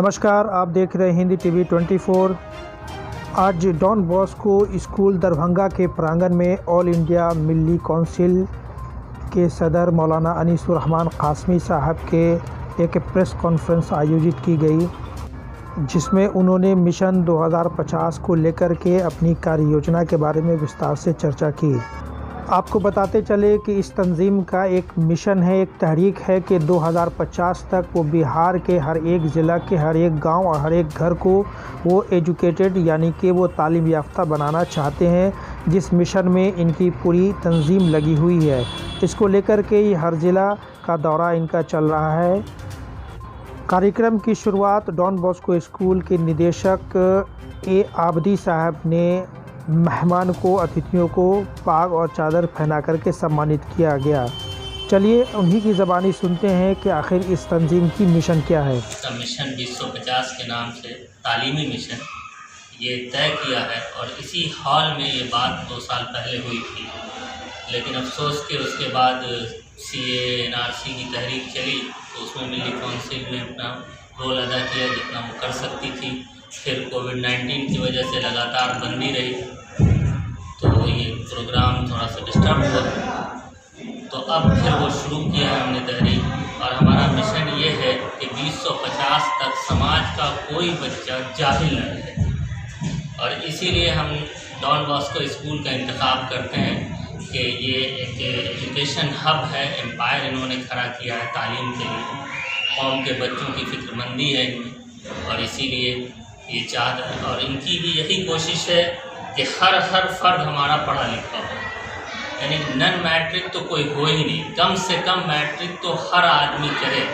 नमस्कार, आप देख रहे हैं हिंदी टीवी 24। आज डॉन बॉस्को स्कूल दरभंगा के प्रांगण में ऑल इंडिया मिल्ली काउंसिल के सदर मौलाना अनीसुर रहमान कासमी साहब के एक प्रेस कॉन्फ्रेंस आयोजित की गई, जिसमें उन्होंने मिशन 2050 को लेकर के अपनी कार्य योजना के बारे में विस्तार से चर्चा की। आपको बताते चले कि इस तंजीम का एक मिशन है, एक तहरीक है कि 2050 तक वो बिहार के हर एक ज़िला के हर एक गांव और हर एक घर को वो एजुकेटेड यानी कि वो तालीम याफ्ता बनाना चाहते हैं, जिस मिशन में इनकी पूरी तंजीम लगी हुई है। इसको लेकर के ही हर ज़िला का दौरा इनका चल रहा है। कार्यक्रम की शुरुआत डॉन बॉस्को स्कूल के निदेशक ए आबदी साहब ने मेहमान को, अतिथियों को पाग और चादर पहना करके सम्मानित किया गया। चलिए उन्हीं की ज़बानी सुनते हैं कि आखिर इस तंजीम की मिशन क्या है। इसका मिशन 2050 के नाम से तालीमी मिशन ये तय किया है और इसी हॉल में ये बात 2 साल पहले हुई थी, लेकिन अफसोस के उसके बाद CA NRC की तहरीक चली तो उसमें मिल्ली काउंसिल ने अपना रोल अदा किया जितना वो कर सकती थी। फिर कोविड-19 की वजह से लगातार बंदी रही तो ये प्रोग्राम थोड़ा सा डिस्टर्ब हुआ, तो अब फिर वो शुरू किया है हमने तहरीक। और हमारा मिशन ये है कि 2050 तक समाज का कोई बच्चा जाहिल न रहे, और इसीलिए हम डॉन बॉस्को स्कूल का इंतखाब करते हैं कि ये एक एजुकेशन हब है, एम्पायर इन्होंने खड़ा किया है तालीम के लिए। कौम के बच्चों की फिक्रमंदी है इनमें, और इसीलिए ये चाहत है और इनकी भी यही कोशिश है कि हर फर्द हमारा पढ़ा लिखा हो, यानी नन मैट्रिक तो कोई हो ही नहीं, कम से कम मैट्रिक तो हर आदमी करे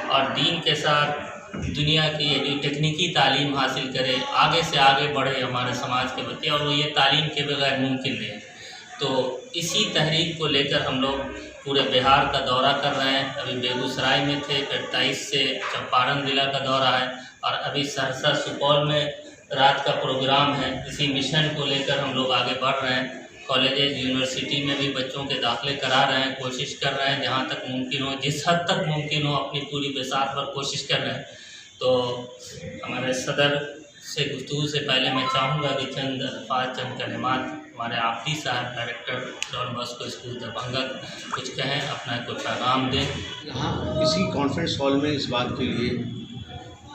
और दीन के साथ दुनिया की ये तकनीकी तालीम हासिल करे, आगे से आगे बढ़े हमारे समाज के बच्चे, और वो ये तालीम के बगैर मुमकिन नहीं। तो इसी तहरीक को लेकर हम लोग पूरे बिहार का दौरा कर रहे हैं। अभी बेगूसराय में थे, फिर 23 से चंपारण ज़िला का दौरा है और अभी सहरसा सुपौल में रात का प्रोग्राम है। इसी मिशन को लेकर हम लोग आगे बढ़ रहे हैं। कॉलेजेस यूनिवर्सिटी में भी बच्चों के दाखिले करा रहे हैं, कोशिश कर रहे हैं जहाँ तक मुमकिन हो, जिस हद तक मुमकिन हो अपनी पूरी बिसात पर कोशिश कर रहे हैं। तो हमारे सदर से गुफ्तगू से पहले मैं चाहूँगा कि चंद कलिमात हमारे आबदी साहब director Don Bosco school Darbhanga कुछ कहें, अपना कोई पैगाम दें। यहाँ इसी कॉन्फ्रेंस हॉल में इस बात के लिए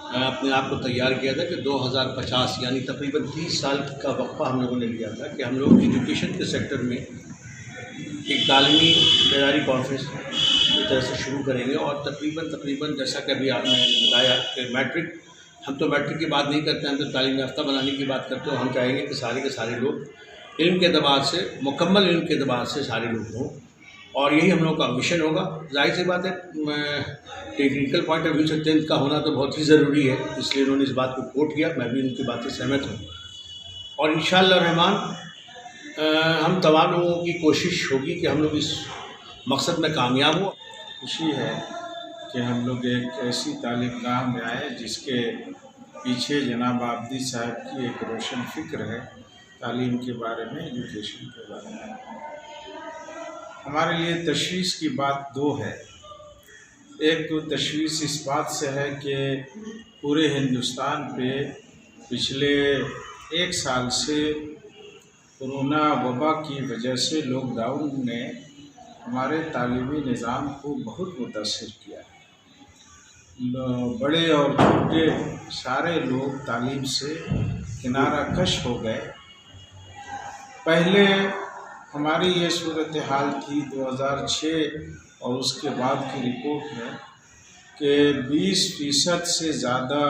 अपने आप को तैयार किया था कि 2050 यानी तकरीबन 30 साल का वक्फा हम लोगों ने लिया था कि हम लोग एजुकेशन के सेक्टर में एक तालीमी बेदारी कॉन्फ्रेंस की तरह से शुरू करेंगे। और तकरीबन जैसा कि अभी आपने बताया कि मैट्रिक, हम तो मैट्रिक की बात नहीं करते, हम तो तालीम याफ्ता बनाने की बात करते हो। हम चाहेंगे कि सारे के सारे लोग इल्म के दबाव से, मुकम्मल इल्म के दबाव से सारे लोग हों, और यही हम लोग का मिशन होगा। जाहिर सी बात है, टेक्निकल पॉइंट ऑफ व्यू से 10th का होना तो बहुत ही ज़रूरी है, इसलिए उन्होंने इस बात को कोट किया। मैं भी उनकी बात से सहमत हूँ और इंशाअल्लाह रहमान हम तमाम लोगों की कोशिश होगी कि हम लोग इस मकसद में कामयाब हों। खुशी है कि हम लोग एक ऐसी तालीम गाह में आए जिसके पीछे जनाब आबदी साहब की एक रोशन फ़िक्र है तालीम के बारे में, एजुकेशन के बारे में। हमारे लिए तशवीश की बात 2 है। एक तो तशवीश इस बात से है कि पूरे हिंदुस्तान पे पिछले 1 साल से कोरोना वबा की वजह से लॉकडाउन ने हमारे तालीमी निज़ाम को बहुत मुतासिर किया है। बड़े और छोटे सारे लोग तालीम से किनारा कश हो गए। पहले हमारी ये सूरत हाल थी 2006 और उसके बाद की रिपोर्ट में कि 20% से ज़्यादा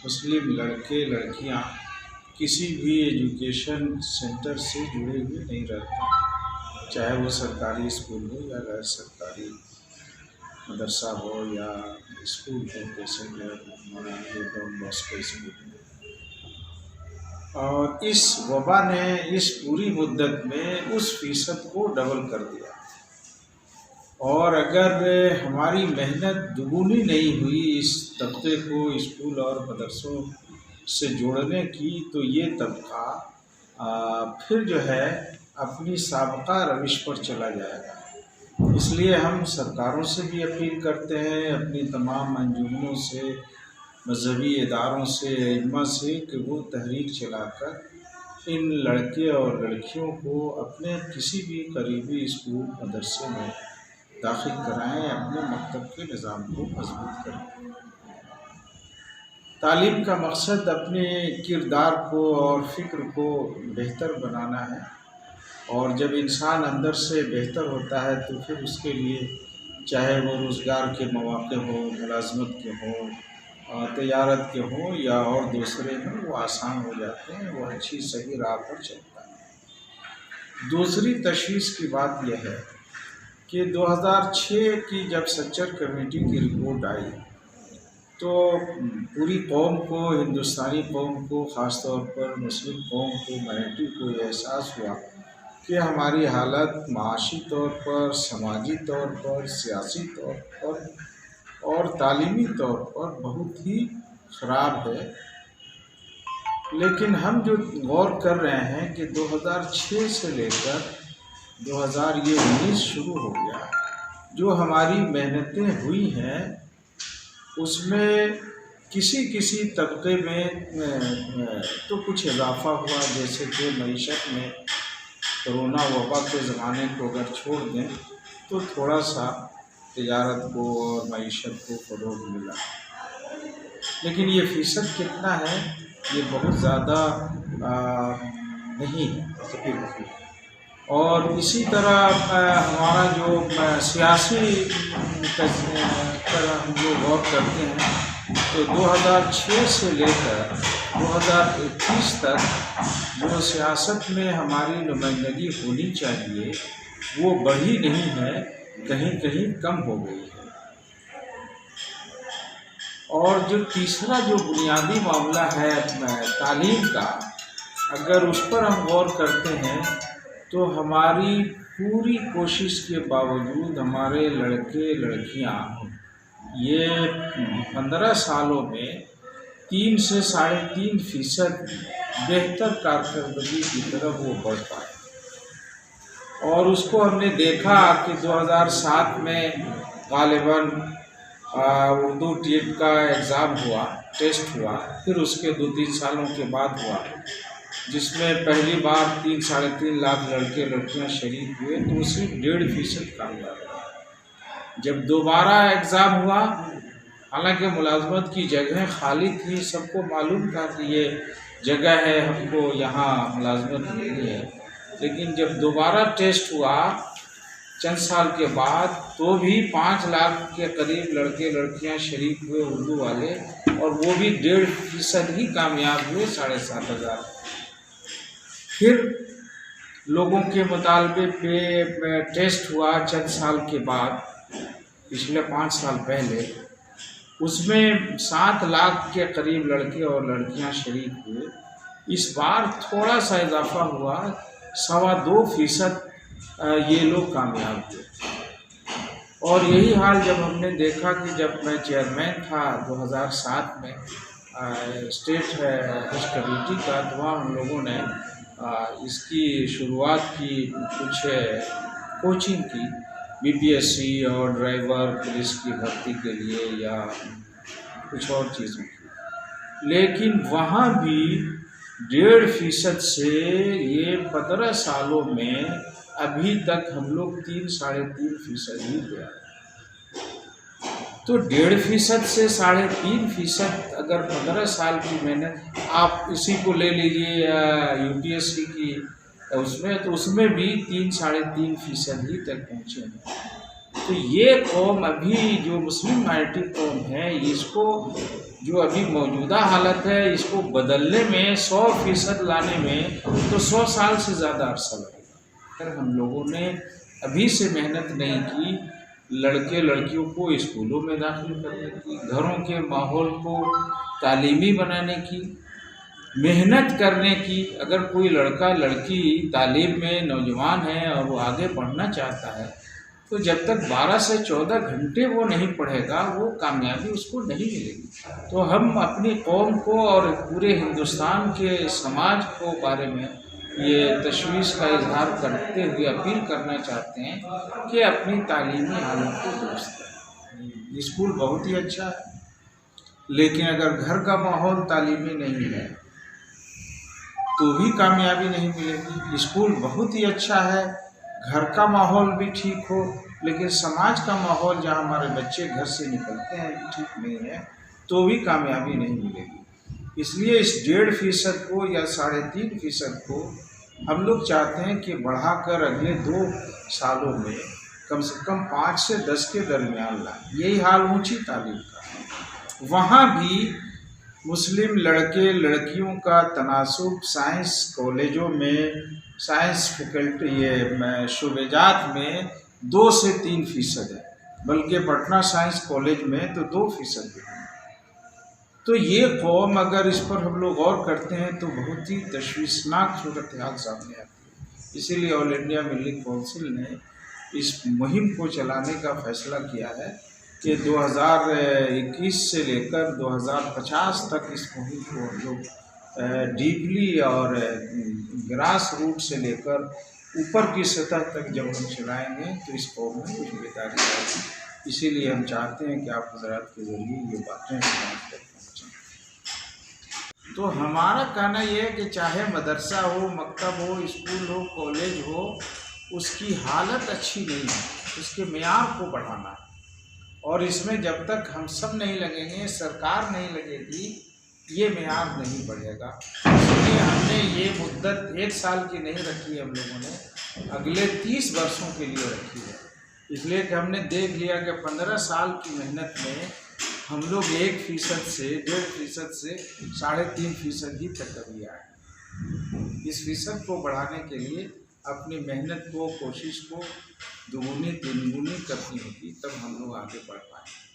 मुस्लिम लड़के लड़कियां किसी भी एजुकेशन सेंटर से जुड़े हुए नहीं रहते, चाहे वो सरकारी स्कूल हो या गैर सरकारी मदरसा हो या स्कूल हो, जैसे कि डॉन बॉस्को स्कूल। और इस वबा ने इस पूरी मुद्दत में उस फ़ीसद को डबल कर दिया, और अगर हमारी मेहनत दुगुनी नहीं हुई इस तबके को स्कूल और मदरसों से जोड़ने की, तो ये तबका फिर जो है अपनी साबका रविश पर चला जाएगा। इसलिए हम सरकारों से भी अपील करते हैं, अपनी तमाम अंजुमनों से مذہبی اداروں سے، ائمہ سے، کہ وہ تحریک چلا کر ان لڑکے اور لڑکیوں کو اپنے کسی بھی قریبی اسکول مدرسے میں داخل کرائیں، اپنے مکتب کے نظام کو مضبوط کریں۔ تعلیم کا مقصد اپنے کردار کو اور فکر کو بہتر بنانا ہے، اور جب انسان اندر سے بہتر ہوتا ہے تو پھر اس کے لیے چاہے وہ روزگار کے مواقع ہوں، ملازمت کے ہوں، تجارت کے ہوں یا اور دوسرے ہوں، وہ آسان ہو جاتے ہیں، وہ اچھی صحیح راہ پر چلتا ہے۔ دوسری تشویش کی بات یہ ہے کہ 2006 کی جب سچر کمیٹی کی رپورٹ آئی تو پوری قوم کو، ہندوستانی قوم کو، خاص طور پر مسلم قوم کو، مائنورٹی کو یہ احساس ہوا کہ ہماری حالت معاشی طور پر، سماجی طور پر، سیاسی طور پر اور تعلیمی طور پر بہت ہی خراب ہے۔ لیکن ہم جو غور کر رہے ہیں کہ 2006 سے لے کر 2019 شروع ہو گیا، جو ہماری محنتیں ہوئی ہیں اس میں کسی طبقے میں تو کچھ اضافہ ہوا، جیسے کہ معیشت میں کرونا وبا کے زمانے کو اگر چھوڑ دیں تو تھوڑا سا تجارت کو اور معیشت کو فروغ ملا، لیکن یہ فیصد کتنا ہے یہ بہت زیادہ نہیں ہے۔ اور اسی طرح ہمارا جو سیاسی پر ہم لوگ غور کرتے ہیں تو 2006 سے لے کر 2021 تک جو سیاست میں ہماری نمائندگی ہونی چاہیے وہ بڑھی نہیں ہے، کہیں کہیں کم ہو گئی ہے۔ اور جو تیسرا جو بنیادی معاملہ ہے تعلیم کا، اگر اس پر ہم غور کرتے ہیں تو ہماری پوری کوشش کے باوجود ہمارے لڑکے لڑکیاں یہ 15 سالوں میں 3 سے 3.5% بہتر کارکردگی کی طرف وہ بڑھ پائے، اور اس کو ہم نے دیکھا کہ 2007 میں غالباً اردو ٹیٹ کا ایگزام ہوا، ٹیسٹ ہوا، پھر اس کے 2-3 سالوں کے بعد ہوا، جس میں پہلی بار 3-3.5 لاکھ لڑکے لڑکیاں شریک ہوئے تو صرف 1.5% کامیاب ہوئے۔ جب دوبارہ ایگزام ہوا، حالانکہ ملازمت کی جگہیں خالی تھیں، سب کو معلوم تھا کہ یہ جگہ ہے، ہم کو یہاں ملازمت ملی ہے، لیکن جب دوبارہ ٹیسٹ ہوا چند سال کے بعد تو بھی 5 لاکھ کے قریب لڑکے لڑکیاں شریک ہوئے اردو والے، اور وہ بھی 1.5% ہی کامیاب ہوئے، 7,500۔ پھر لوگوں کے مطالبے پہ ٹیسٹ ہوا چند سال کے بعد، پچھلے 5 سال پہلے، اس میں 7 لاکھ کے قریب لڑکے اور لڑکیاں شریک ہوئے۔ اس بار تھوڑا سا اضافہ ہوا، 2.25% یہ لوگ کامیاب ہوئے۔ اور یہی حال جب ہم نے دیکھا کہ جب میں چیئرمین تھا 2007 میں اسٹیٹ حج کمیٹی کا، تو وہاں ہم لوگوں نے اس کی شروعات کی، کچھ کوچنگ کی BPSC اور ڈرائیور پولیس کی بھرتی کے لیے یا کچھ اور چیزوں کی، لیکن وہاں بھی 1.5% سے یہ 15 سالوں میں ابھی تک ہم لوگ 3-3.5% ہی گیا۔ تو 1.5% سے 3.5% اگر 15 سال کی محنت، آپ اسی کو لے لیجیے UPSC کی، اس میں بھی 3-3.5% ہی تک پہنچے ہیں۔ تو یہ قوم ابھی جو مسلم مائنورٹی قوم ہے، اس کو جو ابھی موجودہ حالت ہے اس کو بدلنے میں 100% لانے میں تو 100 سال سے زیادہ عرصہ لگے گا۔ اگر ہم لوگوں نے ابھی سے محنت نہیں کی، لڑکے لڑکیوں کو اسکولوں میں داخل کرنے کی، گھروں کے ماحول کو تعلیمی بنانے کی، محنت کرنے کی، اگر کوئی لڑکا لڑکی تعلیم میں نوجوان ہے اور وہ آگے پڑھنا چاہتا ہے تو جب تک 12 سے 14 گھنٹے وہ نہیں پڑھے گا وہ کامیابی اس کو نہیں ملے گی۔ تو ہم اپنی قوم کو اور پورے ہندوستان کے سماج کو بارے میں یہ تشویش کا اظہار کرتے ہوئے اپیل کرنا چاہتے ہیں کہ اپنی تعلیمی حالت کو درست کریں۔ اسکول بہت ہی اچھا ہے، लेकिन अगर घर का माहौल तालीमी नहीं है तो भी कामयाबी नहीं मिलेगी। स्कूल बहुत ही अच्छा है, घर का माहौल भी ठीक हो, लेकिन समाज का माहौल जहाँ हमारे बच्चे घर से निकलते हैं ठीक नहीं है तो भी कामयाबी नहीं मिलेगी। इसलिए इस 1.5% को या 3.5% को हम लोग चाहते हैं कि बढ़ाकर अगले 2 सालों में कम से कम 5 से 10 के दरमियान लाएं। यही हाल ऊंची तालीम का है। वहाँ भी मुस्लिम लड़के लड़कियों का तनासुब साइंस कॉलेजों में, साइंस फैकल्टी शुबेजात में 2 से 3% है, बल्कि पटना साइंस कॉलेज में तो 2% है। तो ये कौम अगर इस पर हम लोग गौर करते हैं तो बहुत ही तशवीशनाक सूरत हाल सामने आती है। इसीलिए ऑल इंडिया मिल्ली काउंसिल ने इस मुहिम को चलाने का फैसला किया है कि 2021 से लेकर 2050 तक इस मुहिम को हम लोग डीपली और ग्रास रूट से लेकर ऊपर की सतह तक जब हम चलाएंगे तो इस कौम में कुछ बेदारी आएगी। इसीलिए हम चाहते हैं कि आप हज़रात के ज़रिए ये बातें समाज तक पहुँचें। तो हमारा कहना ये है कि चाहे मदरसा हो, मकतब हो, स्कूल हो, कॉलेज हो, उसकी हालत अच्छी नहीं है, उसके मेयार को बढ़ाना है। और इसमें जब तक हम सब नहीं लगेंगे, सरकार नहीं लगेगी, ये मेयार नहीं बढ़ेगा। इसलिए हमने ये मुद्दत 1 साल की नहीं रखी, हम लोगों ने अगले 30 वर्षों के लिए रखी है। इसलिए कि हमने देख लिया कि 15 साल की मेहनत में हम लोग 1% से 1.5% से 3.5% ही तक अभी आए। इस फीसद को बढ़ाने के लिए अपनी मेहनत को, कोशिश को दुगुनी 3 गुनी करनी होगी, तब हम लोग आगे बढ़ पाएंगे।